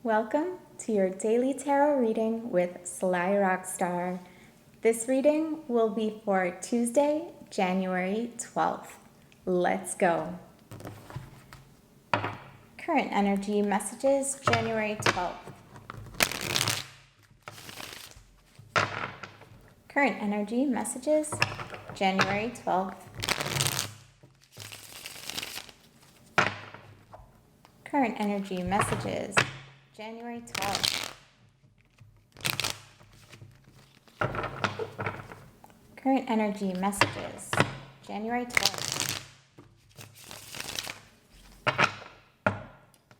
Welcome to your daily tarot reading with Sly Roxtar. This reading will be for Tuesday, January 12th. Let's go. Current energy messages, January 12th. Current energy messages, January 12th. Current energy messages, January 12th. Current energy messages, January 12th.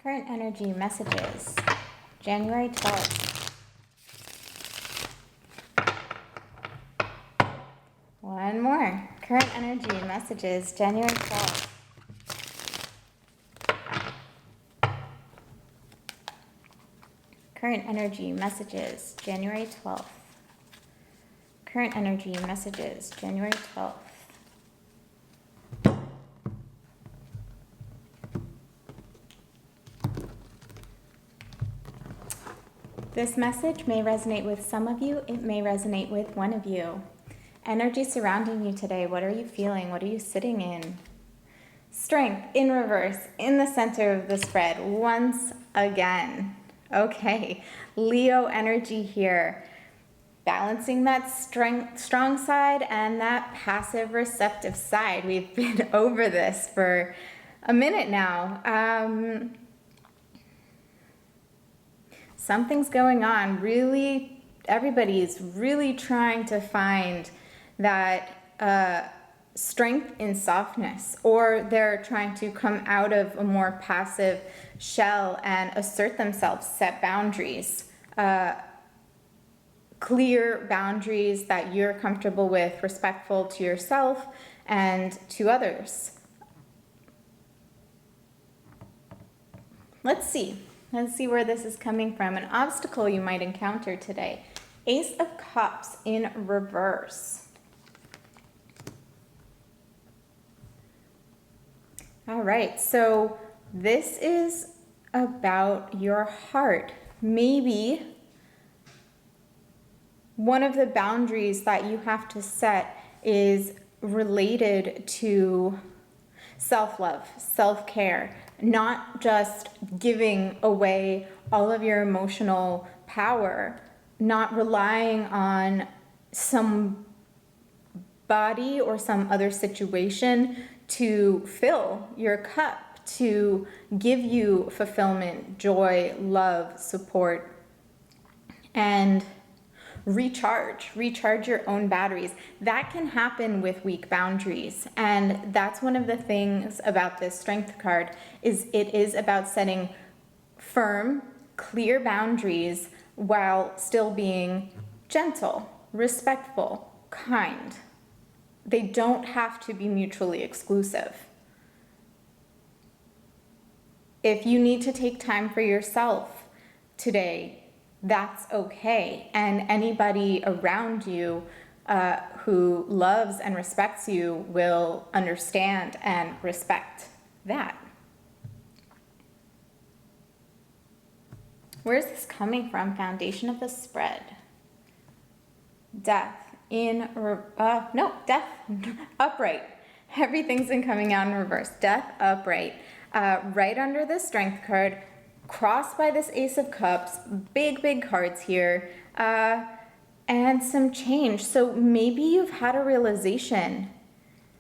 Current energy messages, January 12th. One more. Current energy messages, January 12th. Current energy messages, January 12th. Current energy messages, January 12th. This message may resonate with some of you. It may resonate with one of you. Energy surrounding you today. What are you feeling? What are you sitting in? Strength in reverse, in the center of the spread, once again. Okay, Leo energy here. Balancing that strong side and that passive receptive side. We've been over this for a minute now. Something's going on. Really, everybody's really trying to find that strength in softness, or they're trying to come out of a more passive shell and assert themselves, set boundaries, clear boundaries that you're comfortable with, respectful to yourself and to others. Let's see where this is coming from. An obstacle you might encounter today. Ace of Cups in reverse. All right, so this is about your heart. Maybe one of the boundaries that you have to set is related to self-love, self-care, not just giving away all of your emotional power, not relying on somebody or some other situation to fill your cup, to give you fulfillment, joy, love, support, and recharge your own batteries. That can happen with weak boundaries, and that's one of the things about this strength card is it is about setting firm, clear boundaries while still being gentle, respectful, kind. They don't have to be mutually exclusive. If you need to take time for yourself today, that's okay. And anybody around you who loves and respects you will understand and respect that. Where's this coming from? Foundation of the spread. Death in, death upright. Everything's been coming out in reverse. Death upright. Right under the strength card, crossed by this Ace of Cups, big cards here, and some change. So maybe you've had a realization.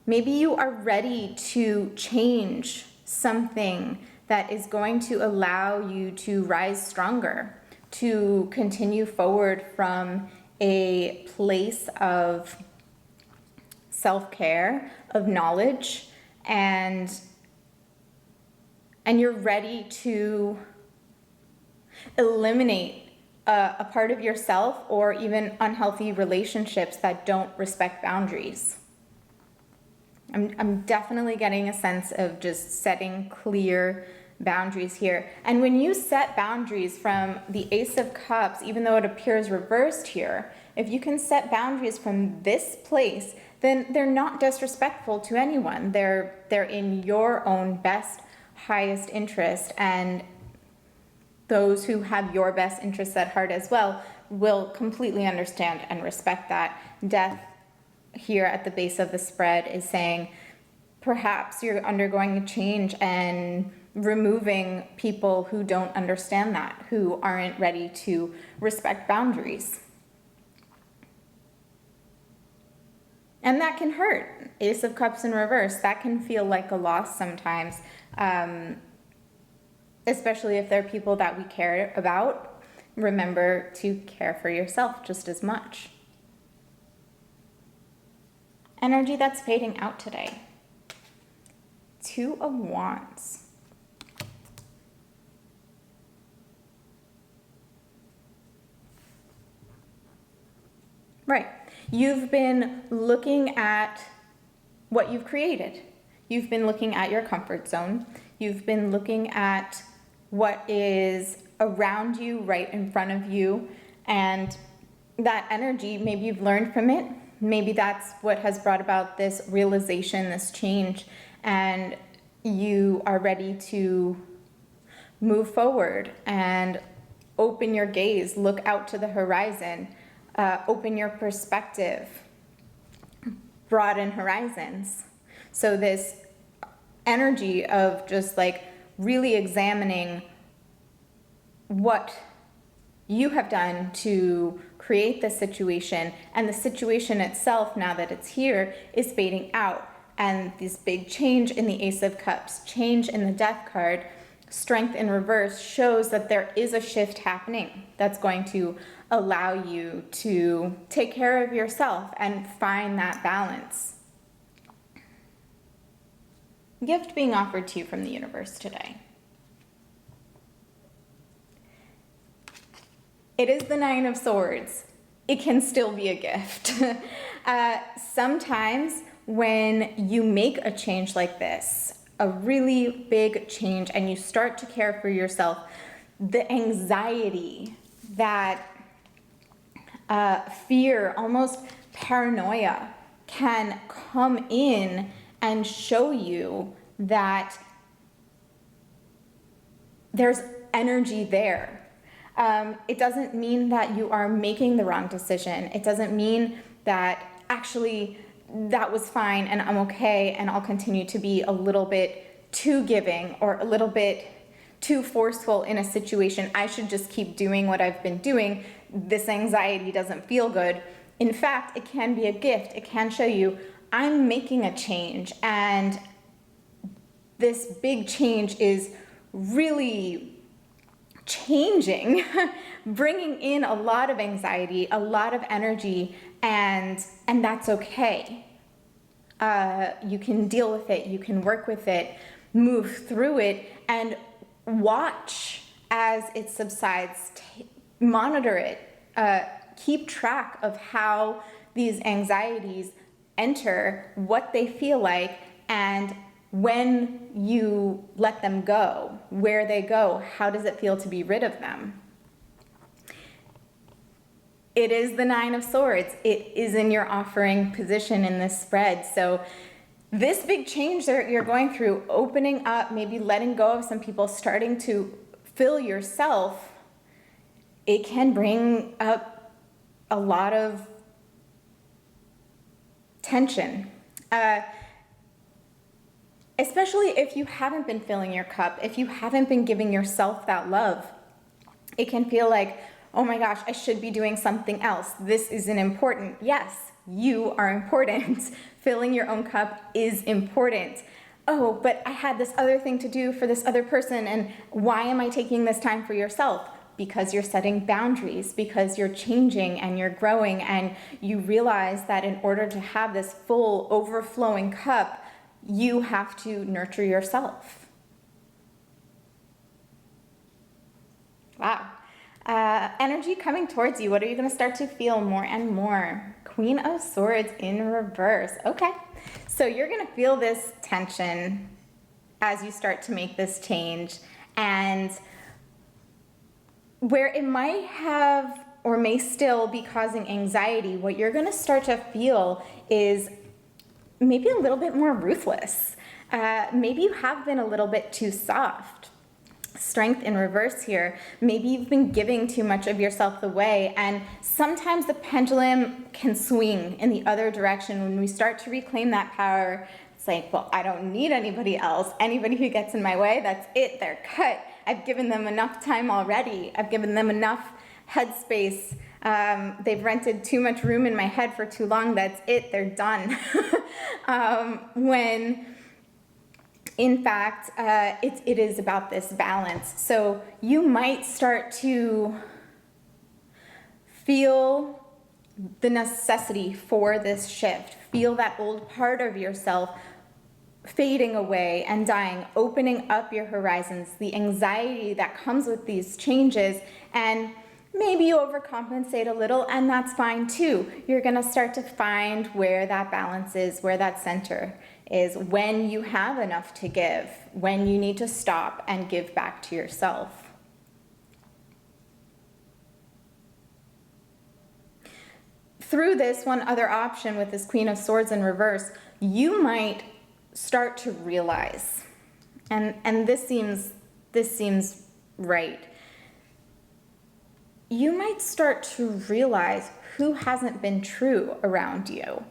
Maybe you are ready to change something that is going to allow you to rise stronger, to continue forward from a place of self-care, of knowledge, and you're ready to eliminate a part of yourself or even unhealthy relationships that don't respect boundaries. I'm definitely getting a sense of just setting clear boundaries here. And when you set boundaries from the Ace of Cups, even though it appears reversed here, if you can set boundaries from this place, then they're not disrespectful to anyone. They're in your own best, highest interest, and those who have your best interests at heart as well will completely understand and respect that. Death here at the base of the spread is saying perhaps you're undergoing a change and removing people who don't understand that, who aren't ready to respect boundaries. And that can hurt. Ace of Cups in reverse, that can feel like a loss sometimes, especially if they're people that we care about. Remember to care for yourself just as much. Energy that's fading out today. Two of Wands. Right. You've been looking at what you've created. You've been looking at your comfort zone. You've been looking at what is around you, right in front of you. And that energy, maybe you've learned from it. Maybe that's what has brought about this realization, this change. And you are ready to move forward and open your gaze, look out to the horizon. Open your perspective, broaden horizons. So this energy of just like really examining what you have done to create this situation, and the situation itself, now that it's here, is fading out. And this big change in the Ace of Cups, change in the Death card, Strength in reverse, shows that there is a shift happening that's going to allow you to take care of yourself and find that balance. Gift being offered to you from the universe today. It is the Nine of Swords. It can still be a gift. Sometimes when you make a change like this, a really big change, and you start to care for yourself, the anxiety, that fear, almost paranoia, can come in and show you that there's energy there. It doesn't mean that you are making the wrong decision. It doesn't mean that actually that was fine and I'm okay and I'll continue to be a little bit too giving or a little bit too forceful in a situation. I should just keep doing what I've been doing. This anxiety doesn't feel good. In fact, it can be a gift. It can show you, I'm making a change, and this big change is really changing, bringing in a lot of anxiety, a lot of energy, and that's okay. You can deal with it, you can work with it, move through it, and watch as it subsides, monitor it, keep track of how these anxieties enter, what they feel like, and when you let them go, where they go, how does it feel to be rid of them? It is the Nine of Swords. It is in your offering position in this spread. So this big change that you're going through, opening up, maybe letting go of some people, starting to fill yourself, it can bring up a lot of tension. Especially if you haven't been filling your cup, if you haven't been giving yourself that love, it can feel like, oh my gosh, I should be doing something else. This isn't important. Yes, you are important. Filling your own cup is important. Oh, but I had this other thing to do for this other person, and why am I taking this time for yourself? Because you're setting boundaries, because you're changing and you're growing, and you realize that in order to have this full overflowing cup, you have to nurture yourself. Wow. Energy coming towards you. What are you going to start to feel more and more? Queen of Swords in reverse. Okay. So you're going to feel this tension as you start to make this change. And where it might have or may still be causing anxiety, what you're going to start to feel is maybe a little bit more ruthless. Maybe you have been a little bit too soft. strength in reverse here. Maybe you've been giving too much of yourself away, and sometimes the pendulum can swing in the other direction. When we start to reclaim that power, it's like, well, I don't need anybody else. Anybody who gets in my way, that's it, they're cut. I've given them enough time already. I've given them enough headspace. They've rented too much room in my head for too long. That's it, they're done. When in fact, it is about this balance. So you might start to feel the necessity for this shift. Feel that old part of yourself fading away and dying, opening up your horizons, the anxiety that comes with these changes, and maybe you overcompensate a little, and that's fine too. You're gonna start to find where that balance is, where that center is, when you have enough to give, when you need to stop and give back to yourself. Through this, one other option with this Queen of Swords in reverse, you might start to realize, and this seems right, you might start to realize who hasn't been true around you.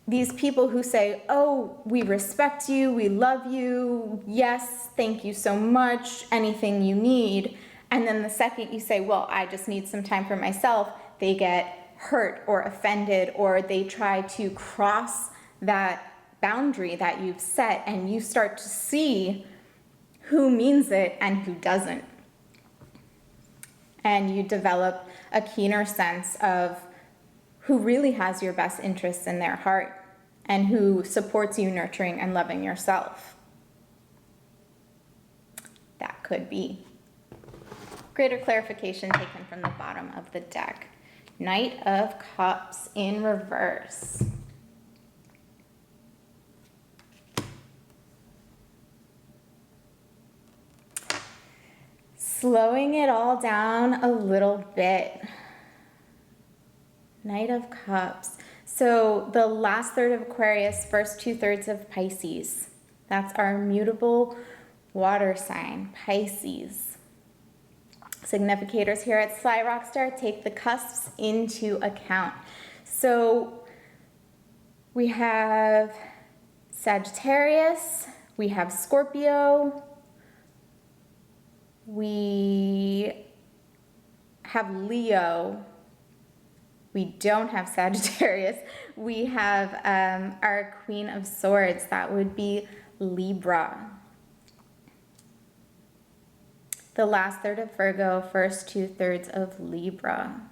These people who say, oh, we respect you, we love you, yes, thank you so much, anything you need. And then the second you say, well, I just need some time for myself, they get hurt or offended, or they try to cross that boundary that you've set, and you start to see who means it and who doesn't. And you develop a keener sense of who really has your best interests in their heart and who supports you nurturing and loving yourself. That could be. Greater clarification taken from the bottom of the deck. Knight of Cups in reverse. Slowing it all down a little bit. Knight of Cups. So the last third of Aquarius, first 2/3 of Pisces. That's our mutable water sign, Pisces. Significators here at Sly Roxtar take the cusps into account. So we have Sagittarius, we have Scorpio, we have Leo, we don't have Sagittarius, we have our Queen of Swords, that would be Libra. The last third of Virgo, first 2/3 of Libra.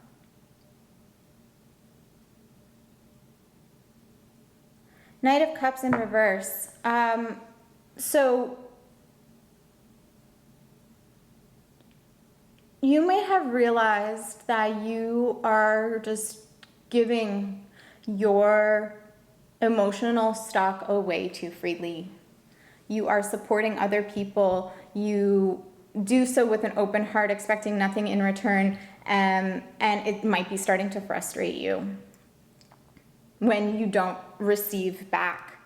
Knight of Cups in reverse. So you may have realized that you are just giving your emotional stock away too freely. You are supporting other people. You do so with an open heart, expecting nothing in return, and it might be starting to frustrate you when you don't receive back.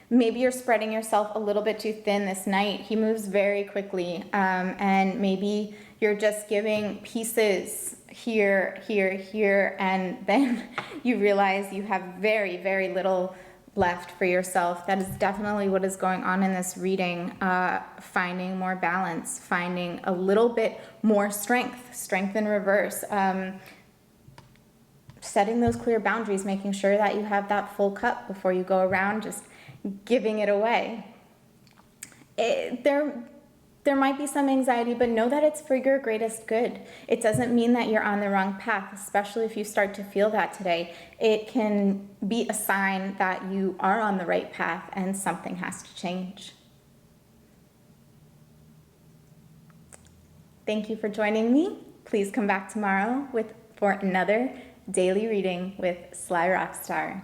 Maybe you're spreading yourself a little bit too thin this night. He moves very quickly, and maybe you're just giving pieces here, here, here, and then you realize you have very, very little left for yourself. That is definitely what is going on in this reading. Finding more balance, finding a little bit more strength in reverse. Setting those clear boundaries, making sure that you have that full cup before you go around just giving it away. There might be some anxiety, but know that it's for your greatest good. It doesn't mean that you're on the wrong path, especially if you start to feel that today. It can be a sign that you are on the right path and something has to change. Thank you for joining me. Please come back tomorrow for another daily reading with Sly Roxtar.